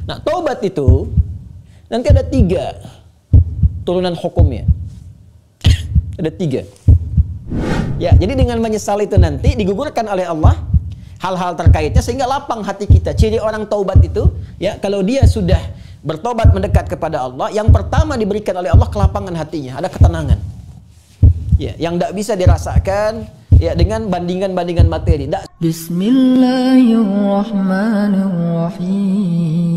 Nah, taubat itu nanti ada 3 turunan hukumnya. Ada 3. Ya, jadi dengan menyesal itu nanti digugurkan oleh Allah hal-hal terkaitnya sehingga lapang hati kita. Ciri orang taubat itu, ya, kalau dia sudah bertobat mendekat kepada Allah, yang pertama diberikan oleh Allah kelapangan hatinya, ada ketenangan. Ya, yang tidak bisa dirasakan ya dengan bandingan-bandingan materi. Bismillahirrahmanirrahim.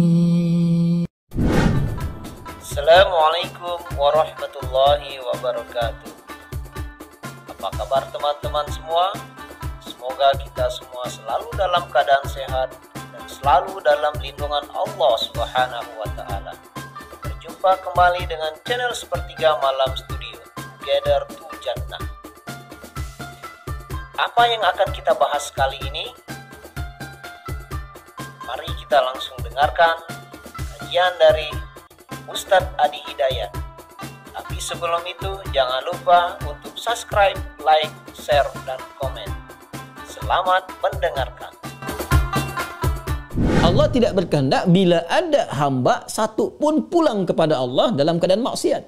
Assalamualaikum warahmatullahi wabarakatuh. Apa kabar teman-teman semua? Semoga kita semua selalu dalam keadaan sehat dan selalu dalam lindungan Allah Subhanahu wa taala. Berjumpa kembali dengan channel Sepertiga Malam Studio, Together to Jannah. Apa yang akan kita bahas kali ini? Mari kita langsung dengarkan kajian dari Ustadz Adi Hidayat. Tapi sebelum itu jangan lupa untuk subscribe, like, share, dan komen. Selamat mendengarkan. Allah tidak berkehendak bila ada hamba satu pun pulang kepada Allah dalam keadaan maksiat,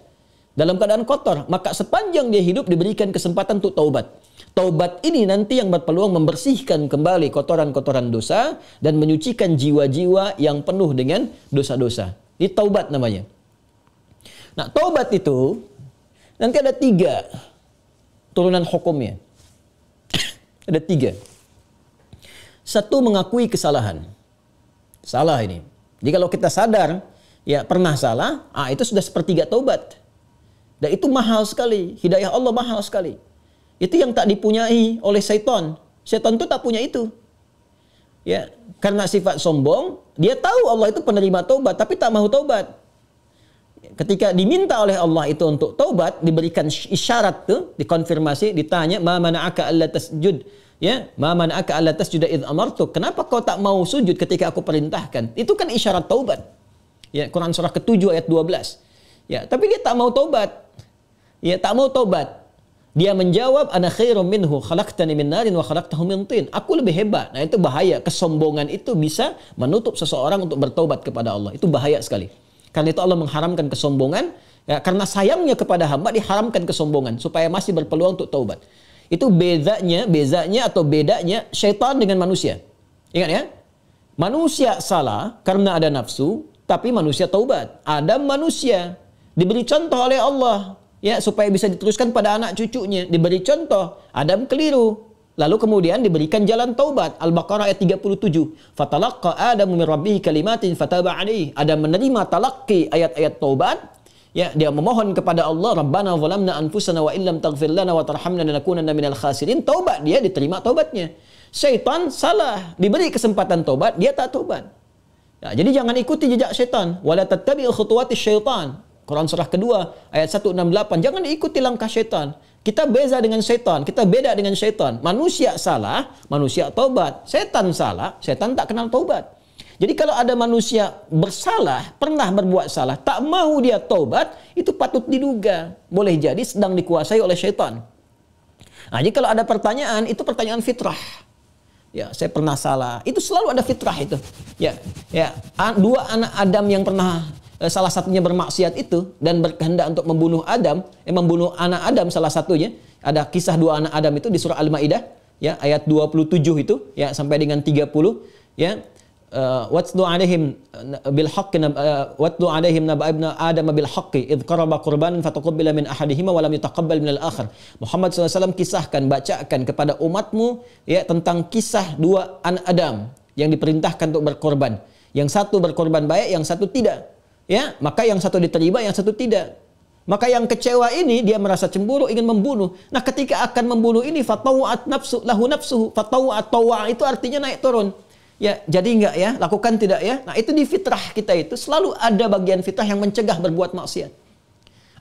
dalam keadaan kotor. Maka sepanjang dia hidup diberikan kesempatan untuk taubat. Taubat ini nanti yang berpeluang membersihkan kembali kotoran-kotoran dosa dan menyucikan jiwa-jiwa yang penuh dengan dosa-dosa. Ini taubat namanya. Nah, taubat itu nanti ada 3 turunan hukumnya. Ada 3. 1, mengakui kesalahan. Salah ini. Jadi kalau kita sadar, ya pernah salah, itu sudah sepertiga taubat. Dan itu mahal sekali. Hidayah Allah mahal sekali. Itu yang tak dipunyai oleh syaitan. Syaitan itu tak punya itu. Ya, karena sifat sombong, dia tahu Allah itu penerima taubat, tapi tak mau taubat. Ketika diminta oleh Allah itu untuk taubat, diberikan isyarat tuh, dikonfirmasi, ditanya, "Ma mana'aka alla tasjud?" Ya, "Ma mana'aka alla tasjuda idz amartuk?" Kenapa kau tak mau sujud ketika aku perintahkan? Itu kan isyarat taubat. Ya, Quran surah ke-7 ayat 12. Ya, tapi dia tak mau taubat. Ya, tak mau taubat. Dia menjawab, "Ana khairum minhu, khalaqtani min narin wa khalaqtahu min tin." Aku lebih hebat. Nah, itu bahaya. Kesombongan itu bisa menutup seseorang untuk bertaubat kepada Allah. Itu bahaya sekali. Karena itu Allah mengharamkan kesombongan. Ya, karena sayangnya kepada hamba diharamkan kesombongan supaya masih berpeluang untuk taubat. Itu bedanya syaitan dengan manusia. Ingat ya? Manusia salah karena ada nafsu, tapi manusia taubat. Adam manusia diberi contoh oleh Allah. Ya, supaya bisa diteruskan pada anak cucunya. Diberi contoh, Adam keliru. Lalu kemudian diberikan jalan taubat. Al-Baqarah ayat 37. Fatalaqqa Adamu min rabbih kalimatin fataba alaihi. Adam menerima talaqi ayat-ayat taubat. Ya, dia memohon kepada Allah, "Rabbana zalamna anfusana wa illam taghfir lana wa tarhamna lanakunanna minal khasirin." Taubat, dia diterima taubatnya. Syaitan salah, diberi kesempatan taubat, dia tak taubat. Ya, jadi jangan ikuti jejak syaitan. Wala tattabi'u khutuwatis syaitan. Quran surah kedua ayat 168. Jangan ikuti langkah syaitan. Kita beza dengan syaitan. Kita beda dengan syaitan. Manusia salah, manusia taubat. Syaitan salah, syaitan tak kenal taubat. Jadi kalau ada manusia bersalah, pernah berbuat salah, tak mau dia taubat, itu patut diduga. Boleh jadi sedang dikuasai oleh syaitan. Nah, jadi kalau ada pertanyaan, itu pertanyaan fitrah. Ya, saya pernah salah. Itu selalu ada fitrah itu. Ya, 2 anak Adam yang pernah salah satunya bermaksiat itu dan berkehendak untuk membunuh Adam, membunuh anak Adam salah satunya. Ada kisah 2 anak Adam itu di surah Al-Maidah, ya, ayat 27 itu, ya, sampai dengan 30, ya. Watlu alaihim bil haqqi watlu alaihim naba ibna Adam bil haqqi id qaraba qurbanan fataqabbala min ahadihima wa lam yutaqabbal min al-akhar. Muhammad SAW kisahkan, bacakan kepada umatmu, ya, tentang kisah 2 anak Adam yang diperintahkan untuk berkorban. Yang satu berkorban baik, yang satu tidak. Ya, maka yang satu diterima, yang satu tidak. Maka yang kecewa ini dia merasa cemburu, ingin membunuh. Nah, ketika akan membunuh ini fatawat nafsu lahu nafsuhu, fatawat tawa itu artinya naik turun. Ya, jadi enggak ya, lakukan tidak ya. Nah, itu di fitrah kita itu selalu ada bagian fitrah yang mencegah berbuat maksiat.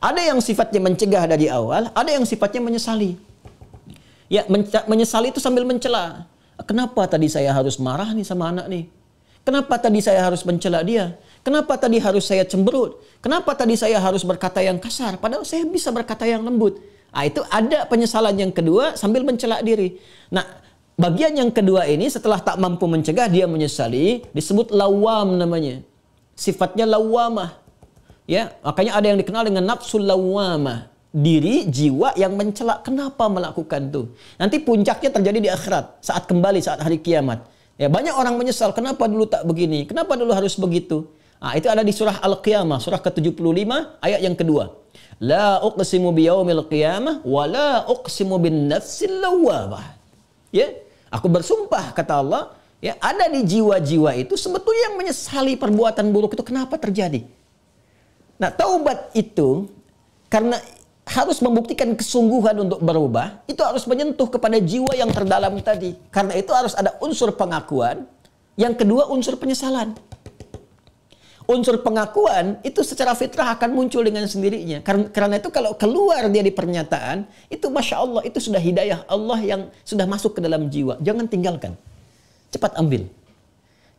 Ada yang sifatnya mencegah dari awal, ada yang sifatnya menyesali. Ya, menyesali itu sambil mencela. Kenapa tadi saya harus marah nih sama anak nih? Kenapa tadi saya harus mencela dia? Kenapa tadi harus saya cemberut? Kenapa tadi saya harus berkata yang kasar? Padahal saya bisa berkata yang lembut. Nah, itu ada penyesalan yang kedua sambil mencela diri. Nah, bagian yang kedua ini setelah tak mampu mencegah, dia menyesali, disebut lawam namanya. sifatnya lawamah. Ya, makanya ada yang dikenal dengan nafsul lawamah, diri jiwa yang mencela. Kenapa melakukan itu? Nanti puncaknya terjadi di akhirat, saat kembali, saat hari kiamat. Ya, banyak orang menyesal, kenapa dulu tak begini? Kenapa dulu harus begitu? Nah, itu ada di surah Al-Qiyamah, surah ke-75 ayat yang kedua. La uqsimu biyaumil qiyamah wa la uqsimu bin nafsil lawwamah. Ya, aku bersumpah kata Allah, ya, ada di jiwa-jiwa itu sebetulnya yang menyesali perbuatan buruk itu kenapa terjadi. Nah, taubat itu karena harus membuktikan kesungguhan untuk berubah, itu harus menyentuh kepada jiwa yang terdalam tadi. Karena itu harus ada unsur pengakuan, yang kedua unsur penyesalan. Unsur pengakuan itu secara fitrah akan muncul dengan sendirinya. Karena itu kalau keluar dia di pernyataan, itu Masya Allah, itu sudah hidayah Allah yang sudah masuk ke dalam jiwa. Jangan tinggalkan. Cepat ambil.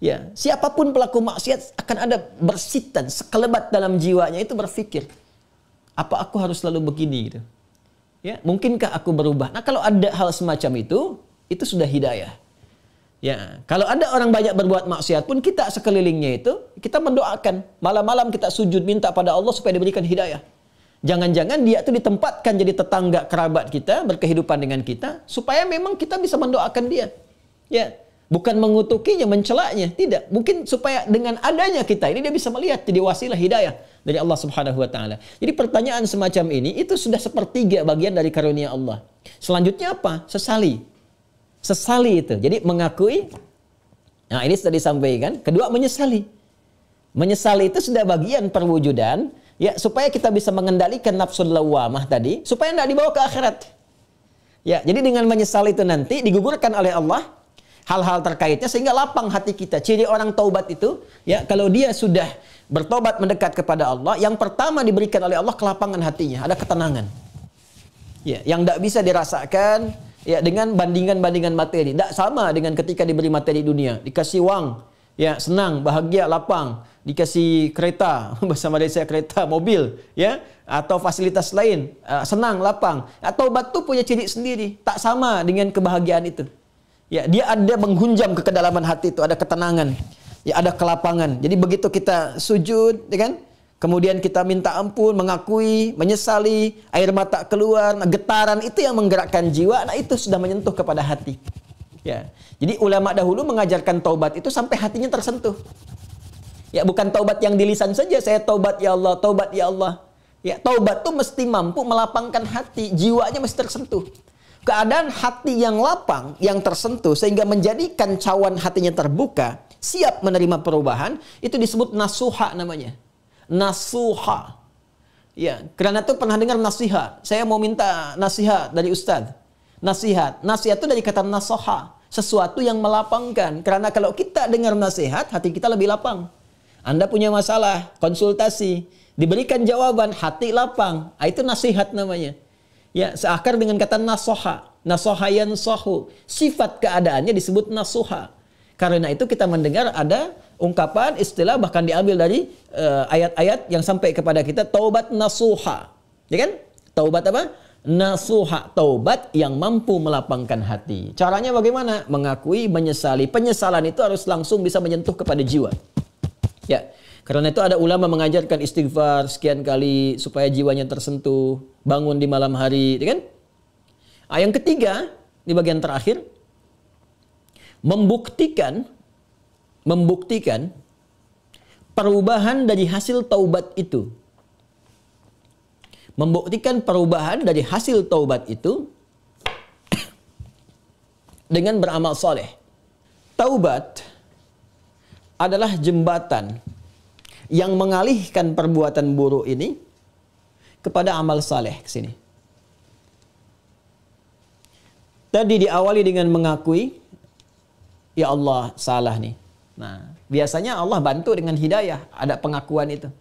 Ya, siapapun pelaku maksiat akan ada bersitan, sekelebat dalam jiwanya itu berpikir, apa aku harus selalu begini gitu. Ya, mungkinkah aku berubah? Nah, kalau ada hal semacam itu sudah hidayah. Ya, kalau ada orang banyak berbuat maksiat pun kita sekelilingnya itu kita mendoakan, malam-malam kita sujud minta pada Allah supaya diberikan hidayah. Jangan-jangan dia itu ditempatkan jadi tetangga kerabat kita, berkehidupan dengan kita supaya memang kita bisa mendoakan dia. Ya, bukan mengutukinya, mencelaknya, tidak. Mungkin supaya dengan adanya kita ini dia bisa melihat jadi wasilah hidayah dari Allah Subhanahu wa taala. Jadi pertanyaan semacam ini itu sudah sepertiga bagian dari karunia Allah. Selanjutnya apa? Sesali. Sesali itu. Jadi mengakui. Nah, ini sudah disampaikan. Kedua, menyesali. Menyesali itu sudah bagian perwujudan ya, supaya kita bisa mengendalikan nafsul lawamah tadi supaya tidak dibawa ke akhirat. Ya, jadi dengan menyesali itu nanti digugurkan oleh Allah hal-hal terkaitnya sehingga lapang hati kita. Ciri orang taubat itu ya, kalau dia sudah bertobat mendekat kepada Allah, yang pertama diberikan oleh Allah kelapangan hatinya, ada ketenangan. Ya, yang tidak bisa dirasakan ya dengan bandingan-bandingan materi. Tidak sama dengan ketika diberi materi dunia, dikasih uang, ya senang, bahagia, lapang, dikasih kereta, bahasa Malaysia kereta, mobil, ya, atau fasilitas lain, senang, lapang. Taubat itu punya ciri sendiri, tak sama dengan kebahagiaan itu. Ya, dia ada menghunjam ke kedalaman hati itu, ada ketenangan, ya ada kelapangan. Jadi begitu kita sujud, ya kan? Kemudian kita minta ampun, mengakui, menyesali, air mata keluar, getaran itu yang menggerakkan jiwa, nah itu sudah menyentuh kepada hati. Ya. Jadi ulama dahulu mengajarkan taubat itu sampai hatinya tersentuh. Ya, bukan taubat yang di lisan saja, saya taubat ya Allah, taubat ya Allah. Ya, taubat itu mesti mampu melapangkan hati, jiwanya mesti tersentuh. Keadaan hati yang lapang, yang tersentuh, sehingga menjadikan cawan hatinya terbuka, siap menerima perubahan, itu disebut nasuha namanya. Nasuha. Ya, karena itu pernah dengar nasihat. Saya mau minta nasihat dari Ustadz. Nasihat. Nasihat itu dari kata nasoha. Sesuatu yang melapangkan. Karena kalau kita dengar nasihat, hati kita lebih lapang. Anda punya masalah, konsultasi, diberikan jawaban, hati lapang. Itu nasihat namanya. Ya, seakar dengan kata nasoha. Nasoha yansohu. Sifat keadaannya disebut nasuha. Karena itu kita mendengar ada ungkapan, istilah bahkan diambil dari ayat-ayat yang sampai kepada kita, taubat nasuha. Ya kan? Taubat apa? Nasuha. Taubat yang mampu melapangkan hati. Caranya bagaimana? Mengakui, menyesali. Penyesalan itu harus langsung bisa menyentuh kepada jiwa. Ya. Karena itu ada ulama mengajarkan istighfar sekian kali supaya jiwanya tersentuh, bangun di malam hari, ya kan? Yang ketiga, di bagian terakhir, membuktikan perubahan dari hasil taubat itu. Membuktikan perubahan dari hasil taubat itu dengan beramal soleh. Taubat adalah jembatan yang mengalihkan perbuatan buruk ini kepada amal saleh ke sini. Tadi diawali dengan mengakui, ya Allah salah nih. Nah, biasanya Allah bantu dengan hidayah, ada pengakuan itu.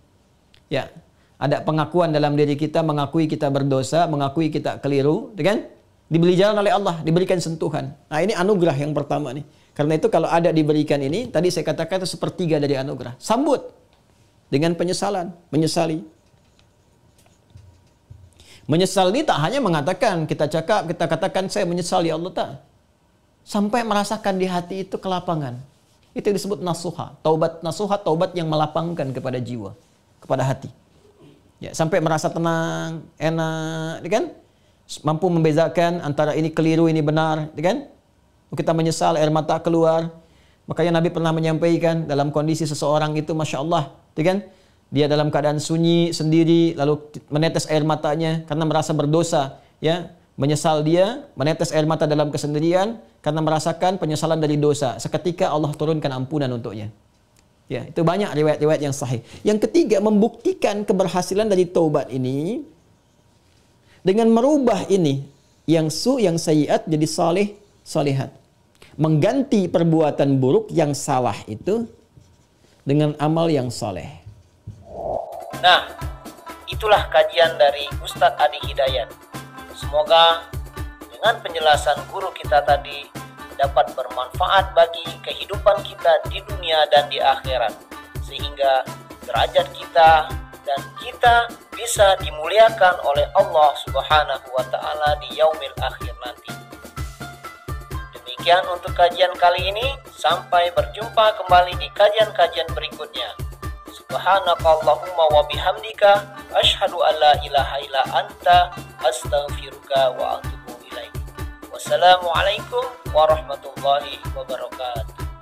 Ya, ada pengakuan dalam diri kita, mengakui kita berdosa, mengakui kita keliru, kan? Diberi jalan oleh Allah, diberikan sentuhan. Nah, ini anugerah yang pertama nih. Karena itu kalau ada diberikan ini, tadi saya katakan itu sepertiga dari anugerah. Sambut dengan penyesalan, menyesali. Menyesal ini tak hanya mengatakan, kita katakan saya menyesal ya Allah, tak. Sampai merasakan di hati itu kelapangan. Itu yang disebut nasuha. Taubat nasuha, taubat yang melapangkan kepada jiwa, kepada hati. Ya, sampai merasa tenang, enak, kan? Mampu membezakan antara ini keliru, ini benar, kan? Kita menyesal, air mata keluar. Makanya Nabi pernah menyampaikan dalam kondisi seseorang itu, Masya Allah, kan? Dia dalam keadaan sunyi sendiri, lalu menetes air matanya karena merasa berdosa, ya. Menyesal dia, menetes air mata dalam kesendirian karena merasakan penyesalan dari dosa. Seketika Allah turunkan ampunan untuknya. Ya, itu banyak riwayat-riwayat yang sahih. Yang ketiga, membuktikan keberhasilan dari taubat ini dengan merubah ini yang yang sayyiat jadi saleh, salihat. Mengganti perbuatan buruk yang salah itu dengan amal yang saleh. Nah, itulah kajian dari Ustadz Adi Hidayat. Semoga dengan penjelasan guru kita tadi dapat bermanfaat bagi kehidupan kita di dunia dan di akhirat, sehingga derajat kita dan kita bisa dimuliakan oleh Allah Subhanahu wa Ta'ala di yaumil akhir nanti. Demikian untuk kajian kali ini. Sampai berjumpa kembali di kajian-kajian berikutnya. Subhanakallahumma wa bihamdika asyhadu an la ilaha illa anta astaghfiruka wa atubu ilaik. Wassalamualaikum warahmatullahi wabarakatuh.